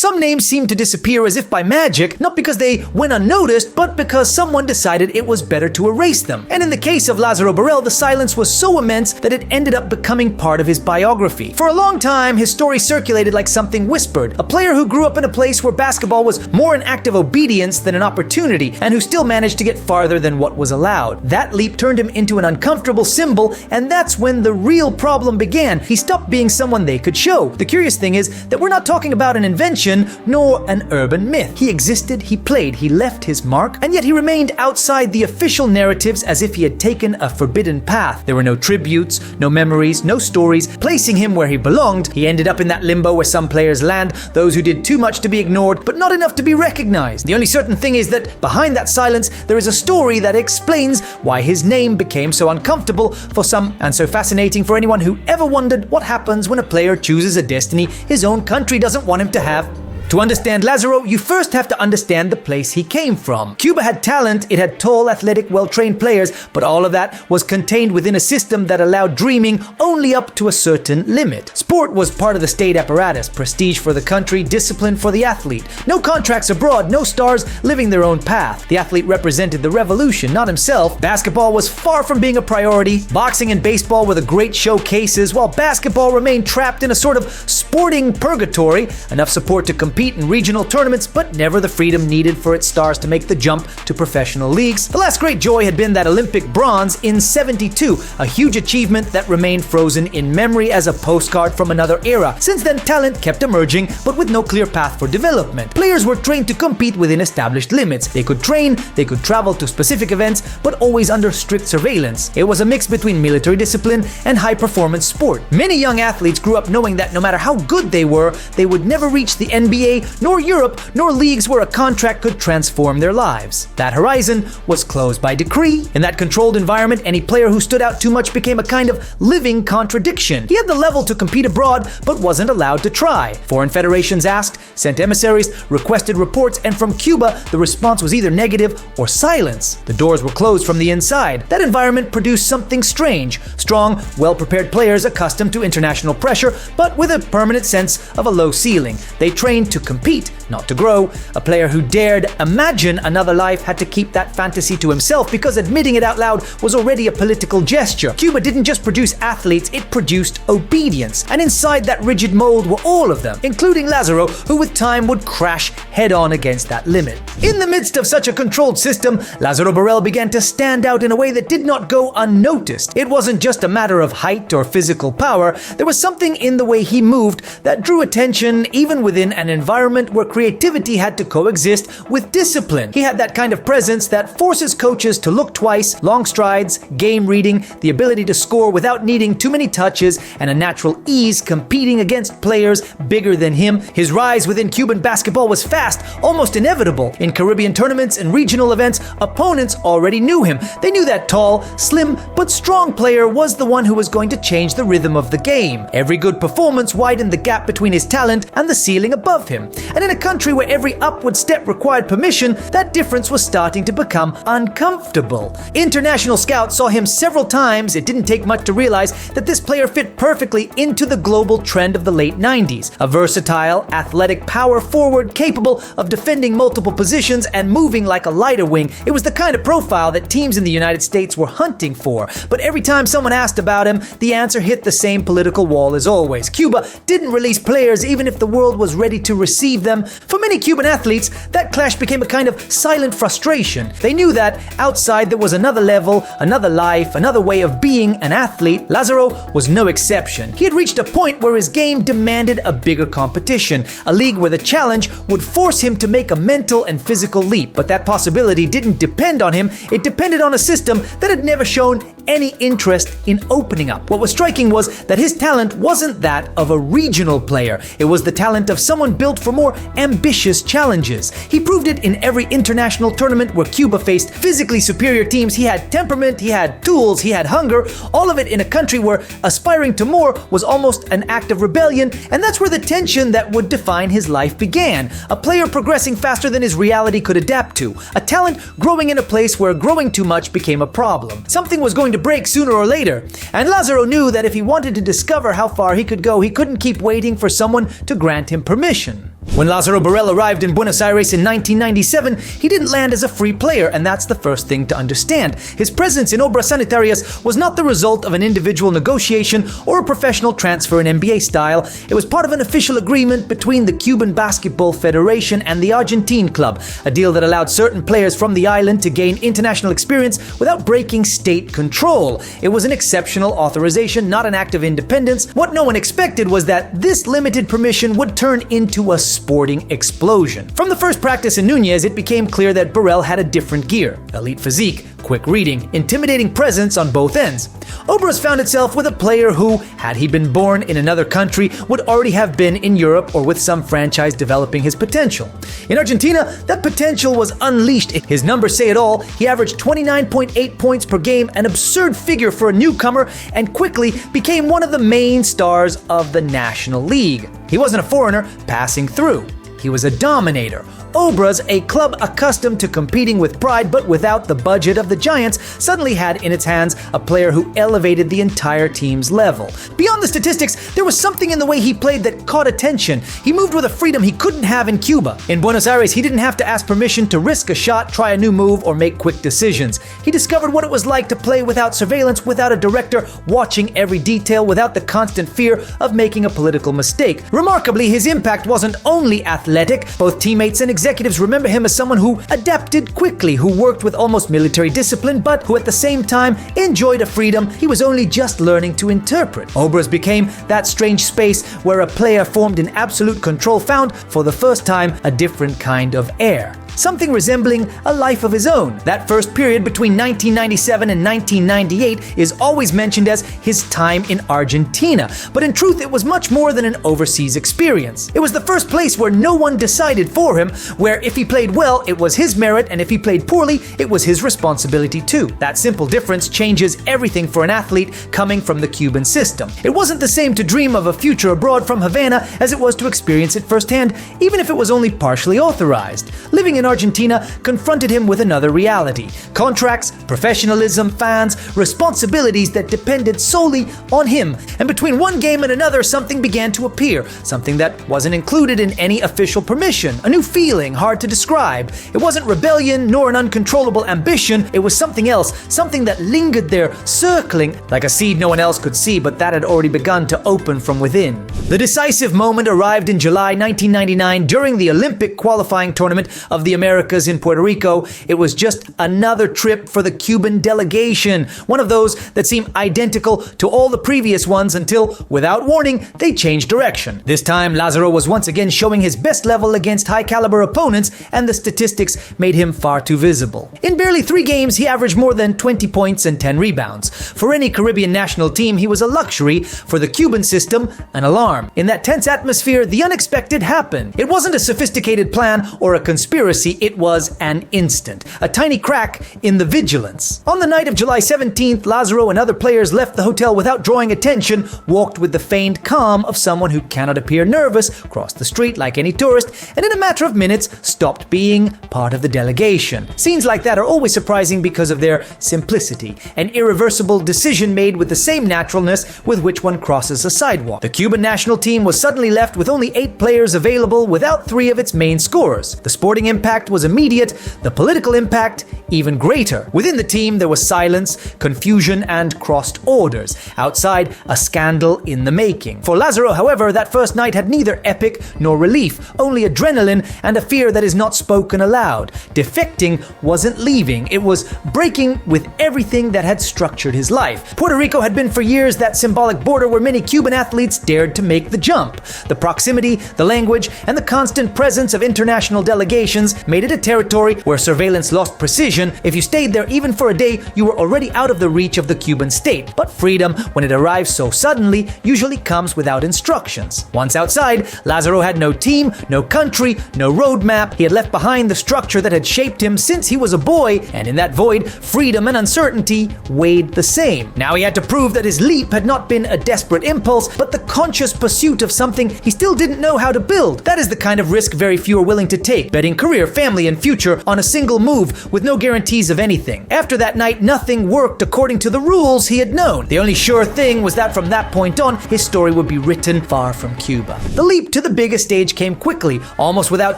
Some names seem to disappear as if by magic, not because they went unnoticed, but because someone decided it was better to erase them. And in the case of Lázaro Borrell, the silence was so immense that it ended up becoming part of his biography. For a long time, his story circulated like something whispered. A player who grew up in a place where basketball was more an act of obedience than an opportunity, and who still managed to get farther than what was allowed. That leap turned him into an uncomfortable symbol, and that's when the real problem began. He stopped being someone they could show. The curious thing is that we're not talking about an invention nor an urban myth. He existed, he played, he left his mark, and yet he remained outside the official narratives as if he had taken a forbidden path. There were no tributes, no memories, no stories placing him where he belonged. He ended up in that limbo where some players land, those who did too much to be ignored, but not enough to be recognized. The only certain thing is that behind that silence, there is a story that explains why his name became so uncomfortable for some and so fascinating for anyone who ever wondered what happens when a player chooses a destiny his own country doesn't want him to have. To understand Lázaro, you first have to understand the place he came from. Cuba had talent, it had tall, athletic, well-trained players, but all of that was contained within a system that allowed dreaming only up to a certain limit. Sport was part of the state apparatus, prestige for the country, discipline for the athlete. No contracts abroad, no stars living their own path. The athlete represented the revolution, not himself. Basketball was far from being a priority. Boxing and baseball were the great showcases, while basketball remained trapped in a sort of sporting purgatory. Enough support to compete in regional tournaments, but never the freedom needed for its stars to make the jump to professional leagues. The last great joy had been that Olympic bronze in '72, a huge achievement that remained frozen in memory as a postcard from another era. Since then, talent kept emerging, but with no clear path for development. Players were trained to compete within established limits. They could train, they could travel to specific events, but always under strict surveillance. It was a mix between military discipline and high-performance sport. Many young athletes grew up knowing that no matter how good they were, they would never reach the NBA, nor Europe, nor leagues where a contract could transform their lives. That horizon was closed by decree. In that controlled environment, any player who stood out too much became a kind of living contradiction. He had the level to compete abroad, but wasn't allowed to try. Foreign federations asked, sent emissaries, requested reports, and from Cuba, the response was either negative or silence. The doors were closed from the inside. That environment produced something strange. Strong, well-prepared players accustomed to international pressure, but with a permanent sense of a low ceiling. They trained to compete, not to grow. A player who dared imagine another life had to keep that fantasy to himself because admitting it out loud was already a political gesture. Cuba didn't just produce athletes, it produced obedience. And inside that rigid mold were all of them, including Lázaro, who with time would crash head-on against that limit. In the midst of such a controlled system, Lázaro Borrell began to stand out in a way that did not go unnoticed. It wasn't just a matter of height or physical power. There was something in the way he moved that drew attention even within an environment where creativity had to coexist with discipline. He had that kind of presence that forces coaches to look twice, long strides, game reading, the ability to score without needing too many touches, and a natural ease competing against players bigger than him. His rise within Cuban basketball was fast, almost inevitable. In Caribbean tournaments and regional events, opponents already knew him. They knew that tall, slim, but strong player was the one who was going to change the rhythm of the game. Every good performance widened the gap between his talent and the ceiling above him. And in a country where every upward step required permission, that difference was starting to become uncomfortable. International scouts saw him several times. It didn't take much to realize that this player fit perfectly into the global trend of the late 90s. A versatile, athletic power forward capable of defending multiple positions and moving like a lighter wing. It was the kind of profile that teams in the United States were hunting for. But every time someone asked about him, the answer hit the same political wall as always. Cuba didn't release players even if the world was ready to receive them. For many Cuban athletes, that clash became a kind of silent frustration. They knew that outside there was another level, another life, another way of being an athlete. Lázaro was no exception. He had reached a point where his game demanded a bigger competition, a league where the challenge would force him to make a mental and physical leap. But that possibility didn't depend on him, it depended on a system that had never shown any interest in opening up. What was striking was that his talent wasn't that of a regional player. It was the talent of someone built for more ambitious challenges. He proved it in every international tournament where Cuba faced physically superior teams. He had temperament, he had tools, he had hunger, all of it in a country where aspiring to more was almost an act of rebellion, and that's where the tension that would define his life began. A player progressing faster than his reality could adapt to. A talent growing in a place where growing too much became a problem. Something was going to break sooner or later, and Lázaro knew that if he wanted to discover how far he could go, he couldn't keep waiting for someone to grant him permission. When Lázaro Borrell arrived in Buenos Aires in 1997, he didn't land as a free player, and that's the first thing to understand. His presence in Obras Sanitarias was not the result of an individual negotiation or a professional transfer in NBA style. It was part of an official agreement between the Cuban Basketball Federation and the Argentine club, a deal that allowed certain players from the island to gain international experience without breaking state control. It was an exceptional authorization, not an act of independence. What no one expected was that this limited permission would turn into a sporting explosion. From the first practice in Núñez, it became clear that Borrell had a different gear: elite physique, quick reading, intimidating presence on both ends. Obras found itself with a player who, had he been born in another country, would already have been in Europe or with some franchise developing his potential. In Argentina, that potential was unleashed. His numbers say it all. He averaged 29.8 points per game, an absurd figure for a newcomer, and quickly became one of the main stars of the National League. He wasn't a foreigner passing through. He was a dominator. Obras, a club accustomed to competing with pride but without the budget of the Giants, suddenly had in its hands a player who elevated the entire team's level. Beyond the statistics, there was something in the way he played that caught attention. He moved with a freedom he couldn't have in Cuba. In Buenos Aires, he didn't have to ask permission to risk a shot, try a new move, or make quick decisions. He discovered what it was like to play without surveillance, without a director watching every detail, without the constant fear of making a political mistake. Remarkably, his impact wasn't only athletic. Both teammates and executives remember him as someone who adapted quickly, who worked with almost military discipline, but who at the same time enjoyed a freedom he was only just learning to interpret. Obras became that strange space where a player formed in absolute control found, for the first time, a different kind of air. Something resembling a life of his own. That first period between 1997 and 1998 is always mentioned as his time in Argentina, but in truth it was much more than an overseas experience. It was the first place where no one decided for him, where if he played well, it was his merit, and if he played poorly, it was his responsibility too. That simple difference changes everything for an athlete coming from the Cuban system. It wasn't the same to dream of a future abroad from Havana as it was to experience it firsthand, even if it was only partially authorized. Living in Argentina confronted him with another reality: contracts, professionalism, fans, responsibilities that depended solely on him. And between one game and another, something began to appear, something that wasn't included in any official permission, a new feeling hard to describe. It wasn't rebellion nor an uncontrollable ambition, it was something else, something that lingered there, circling like a seed no one else could see, but that had already begun to open from within. The decisive moment arrived in July 1999 during the Olympic qualifying tournament of the Americas in Puerto Rico. It was just another trip for the Cuban delegation, one of those that seemed identical to all the previous ones until, without warning, they changed direction. This time, Lázaro was once again showing his best level against high-caliber opponents, and the statistics made him far too visible. In barely 3 games, he averaged more than 20 points and 10 rebounds. For any Caribbean national team, he was a luxury. For the Cuban system, an alarm. In that tense atmosphere, the unexpected happened. It wasn't a sophisticated plan or a conspiracy. It was an instant, a tiny crack in the vigilance. On the night of July 17th, Lázaro and other players left the hotel without drawing attention, walked with the feigned calm of someone who cannot appear nervous, crossed the street like any tourist, and in a matter of minutes stopped being part of the delegation. Scenes like that are always surprising because of their simplicity, an irreversible decision made with the same naturalness with which one crosses a sidewalk. The Cuban national team was suddenly left with only 8 players available without 3 of its main scorers. The sporting impact was immediate, the political impact even greater. Within the team, there was silence, confusion, and crossed orders. Outside, a scandal in the making. For Lázaro, however, that first night had neither epic nor relief, only adrenaline and a fear that is not spoken aloud. Defecting wasn't leaving, it was breaking with everything that had structured his life. Puerto Rico had been for years that symbolic border where many Cuban athletes dared to make the jump. The proximity, the language, and the constant presence of international delegations made it a territory where surveillance lost precision. If you stayed there even for a day, you were already out of the reach of the Cuban state. But freedom, when it arrives so suddenly, usually comes without instructions. Once outside, Lázaro had no team, no country, no roadmap. He had left behind the structure that had shaped him since he was a boy, and in that void, freedom and uncertainty weighed the same. Now he had to prove that his leap had not been a desperate impulse, but the conscious pursuit of something he still didn't know how to build. That is the kind of risk very few are willing to take, betting career, family, and future on a single move with no guarantees of anything. After that night, nothing worked according to the rules he had known. The only sure thing was that from that point on, his story would be written far from Cuba. The leap to the biggest stage came quickly. quickly, almost without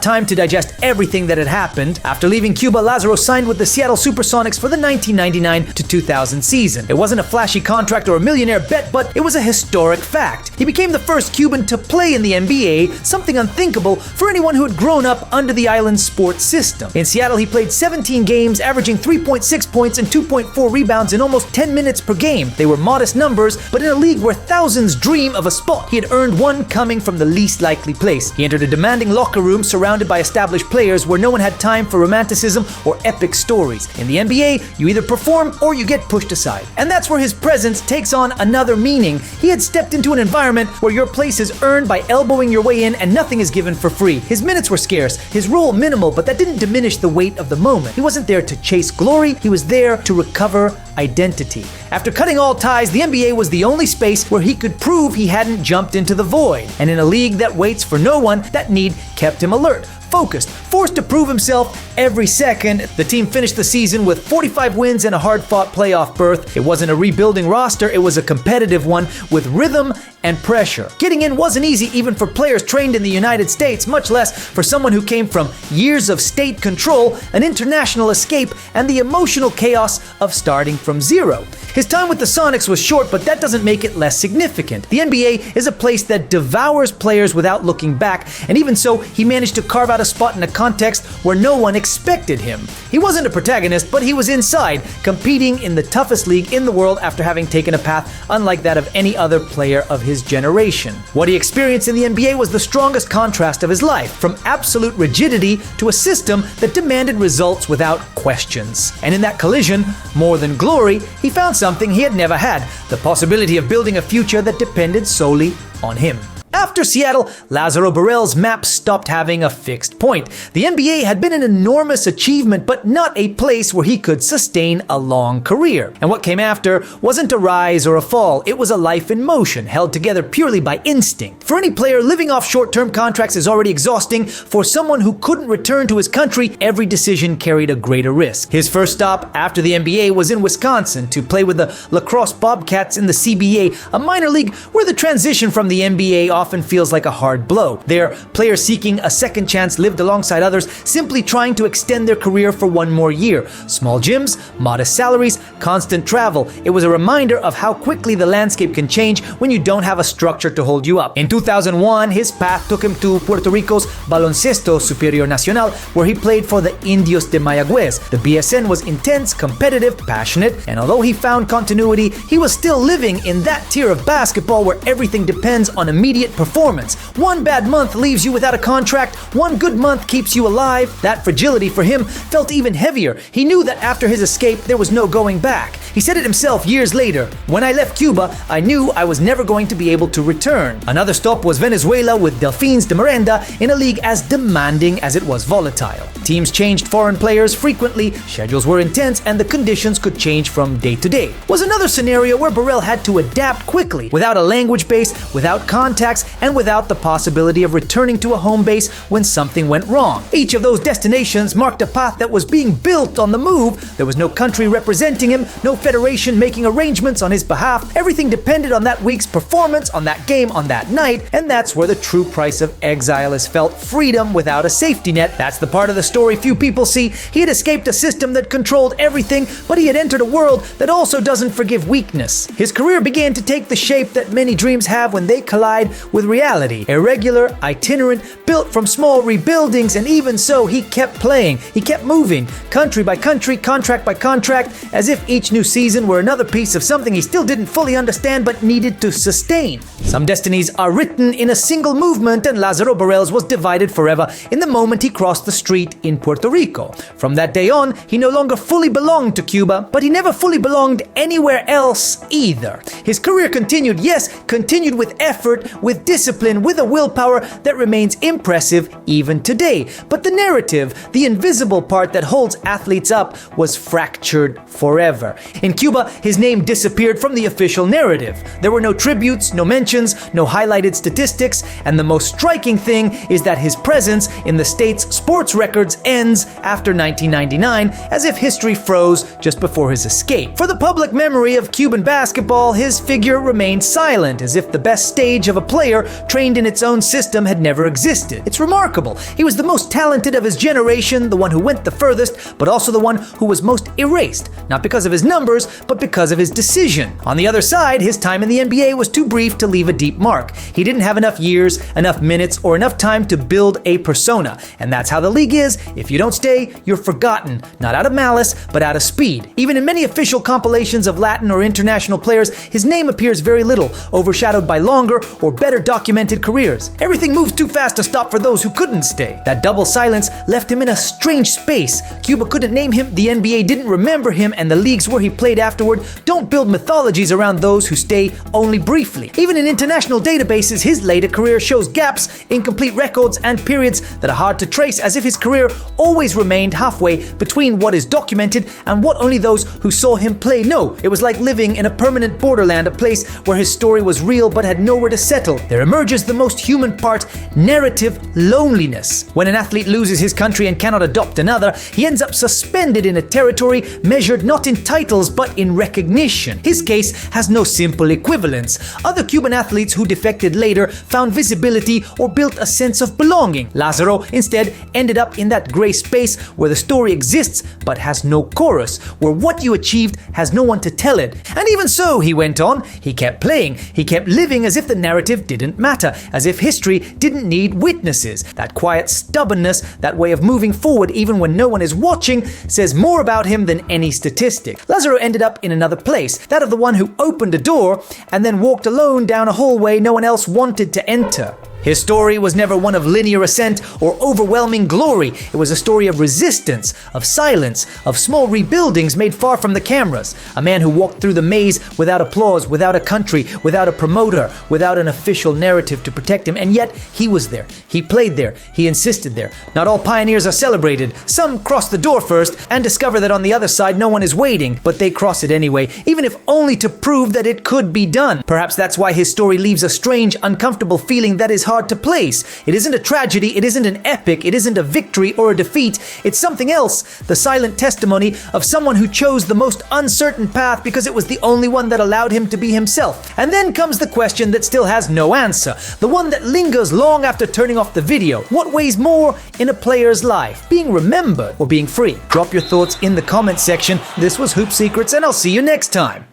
time to digest everything that had happened. After leaving Cuba, Lázaro signed with the Seattle Supersonics for the 1999 to 2000 season. It wasn't a flashy contract or a millionaire bet, but it was a historic fact. He became the first Cuban to play in the NBA, something unthinkable for anyone who had grown up under the island's sports system. In Seattle, he played 17 games, averaging 3.6 points and 2.4 rebounds in almost 10 minutes per game. They were modest numbers, but in a league where thousands dream of a spot, he had earned one coming from the least likely place. He entered a demanding locker room surrounded by established players where no one had time for romanticism or epic stories. In the NBA, you either perform or you get pushed aside. And that's where his presence takes on another meaning. He had stepped into an environment where your place is earned by elbowing your way in and nothing is given for free. His minutes were scarce, his role minimal, but that didn't diminish the weight of the moment. He wasn't there to chase glory, he was there to recover identity. After cutting all ties, the NBA was the only space where he could prove he hadn't jumped into the void. And in a league that waits for no one, that need kept him alert, focused, forced to prove himself every second. The team finished the season with 45 wins and a hard-fought playoff berth. It wasn't a rebuilding roster, it was a competitive one with rhythm and pressure. Getting in wasn't easy even for players trained in the United States, much less for someone who came from years of state control, an international escape, and the emotional chaos of starting from zero. His time with the Sonics was short, but that doesn't make it less significant. The NBA is a place that devours players without looking back, and even so, he managed to carve out a spot in a context where no one expected him. He wasn't a protagonist, but he was inside, competing in the toughest league in the world after having taken a path unlike that of any other player of his generation. What he experienced in the NBA was the strongest contrast of his life, from absolute rigidity to a system that demanded results without questions. And in that collision, more than glory, he found something he had never had, the possibility of building a future that depended solely on him. After Seattle, Lázaro Borrell's map stopped having a fixed point. The NBA had been an enormous achievement, but not a place where he could sustain a long career. And what came after wasn't a rise or a fall, it was a life in motion, held together purely by instinct. For any player, living off short-term contracts is already exhausting. For someone who couldn't return to his country, every decision carried a greater risk. His first stop after the NBA was in Wisconsin to play with the lacrosse Bobcats in the CBA, a minor league where the transition from the NBA often feels like a hard blow. There, players seeking a second chance lived alongside others, simply trying to extend their career for one more year. Small gyms, modest salaries, constant travel. It was a reminder of how quickly the landscape can change when you don't have a structure to hold you up. In 2001, his path took him to Puerto Rico's Baloncesto Superior Nacional, where he played for the Indios de Mayagüez. The BSN was intense, competitive, passionate, and although he found continuity, he was still living in that tier of basketball where everything depends on immediate performance. One bad month leaves you without a contract, one good month keeps you alive. That fragility for him felt even heavier. He knew that after his escape, there was no going back. He said it himself years later, "When I left Cuba, I knew I was never going to be able to return." Another stop was Venezuela with Delfines de Merenda in a league as demanding as it was volatile. Teams changed foreign players frequently, schedules were intense, and the conditions could change from day to day. Was another scenario where Borrell had to adapt quickly, without a language base, without contacts, and without the possibility of returning to a home base when something went wrong. Each of those destinations marked a path that was being built on the move. There was no country representing him, no federation making arrangements on his behalf. Everything depended on that week's performance, on that game, on that night, and that's where the true price of exile is felt: freedom without a safety net. That's the part of the story few people see. He had escaped a system that controlled everything, but he had entered a world that also doesn't forgive weakness. His career began to take the shape that many dreams have when they collide with reality. Irregular, itinerant, built from small rebuildings, and even so, he kept playing. He kept moving, country by country, contract by contract, as if each new season were another piece of something he still didn't fully understand but needed to sustain. Some destinies are written in a single movement, and Lázaro Borrell's was divided forever in the moment he crossed the street in Puerto Rico. From that day on, he no longer fully belonged to Cuba, but he never fully belonged anywhere else either. His career continued, yes, continued with effort, with discipline, with a willpower that remains impressive even today. But the narrative, the invisible part that holds athletes up, was fractured forever. In Cuba, his name disappeared from the official narrative. There were no tributes, no mentions, no highlighted statistics, and the most striking thing is that his presence in the state's sports records ends after 1999, as if history froze just before his escape. For the public memory of Cuban basketball, his figure remained silent, as if the best stage of a player player trained in its own system had never existed. It's remarkable. He was the most talented of his generation, the one who went the furthest, but also the one who was most erased, not because of his numbers, but because of his decision. On the other side, his time in the NBA was too brief to leave a deep mark. He didn't have enough years, enough minutes, or enough time to build a persona. And that's how the league is. If you don't stay, you're forgotten. Not out of malice, but out of speed. Even in many official compilations of Latin or international players, his name appears very little, overshadowed by longer or better documented careers. Everything moves too fast to stop for those who couldn't stay. That double silence left him in a strange space. Cuba couldn't name him, the NBA didn't remember him, and the leagues where he played afterward don't build mythologies around those who stay only briefly. Even in international databases, his later career shows gaps, incomplete records, and periods that are hard to trace, as if his career always remained halfway between what is documented and what only those who saw him play know. It was like living in a permanent borderland, a place where his story was real but had nowhere to settle. There emerges the most human part, narrative loneliness. When an athlete loses his country and cannot adopt another, he ends up suspended in a territory measured not in titles but in recognition. His case has no simple equivalence. Other Cuban athletes who defected later found visibility or built a sense of belonging. Lázaro instead ended up in that gray space where the story exists but has no chorus, where what you achieved has no one to tell it. And even so, he went on, he kept playing, he kept living as if the narrative didn't matter, as if history didn't need witnesses. That quiet stubbornness, that way of moving forward even when no one is watching, says more about him than any statistic. Lázaro ended up in another place, that of the one who opened a door and then walked alone down a hallway no one else wanted to enter. His story was never one of linear ascent or overwhelming glory. It was a story of resistance, of silence, of small rebuildings made far from the cameras. A man who walked through the maze without applause, without a country, without a promoter, without an official narrative to protect him, and yet he was there. He played there. He insisted there. Not all pioneers are celebrated. Some cross the door first and discover that on the other side no one is waiting, but they cross it anyway, even if only to prove that it could be done. Perhaps that's why his story leaves a strange, uncomfortable feeling that is hard to place. It isn't a tragedy, it isn't an epic, it isn't a victory or a defeat. It's something else, the silent testimony of someone who chose the most uncertain path because it was the only one that allowed him to be himself. And then comes the question that still has no answer, the one that lingers long after turning off the video. What weighs more in a player's life, being remembered or being free? Drop your thoughts in the comment section. This was Hoop Secrets, and I'll see you next time.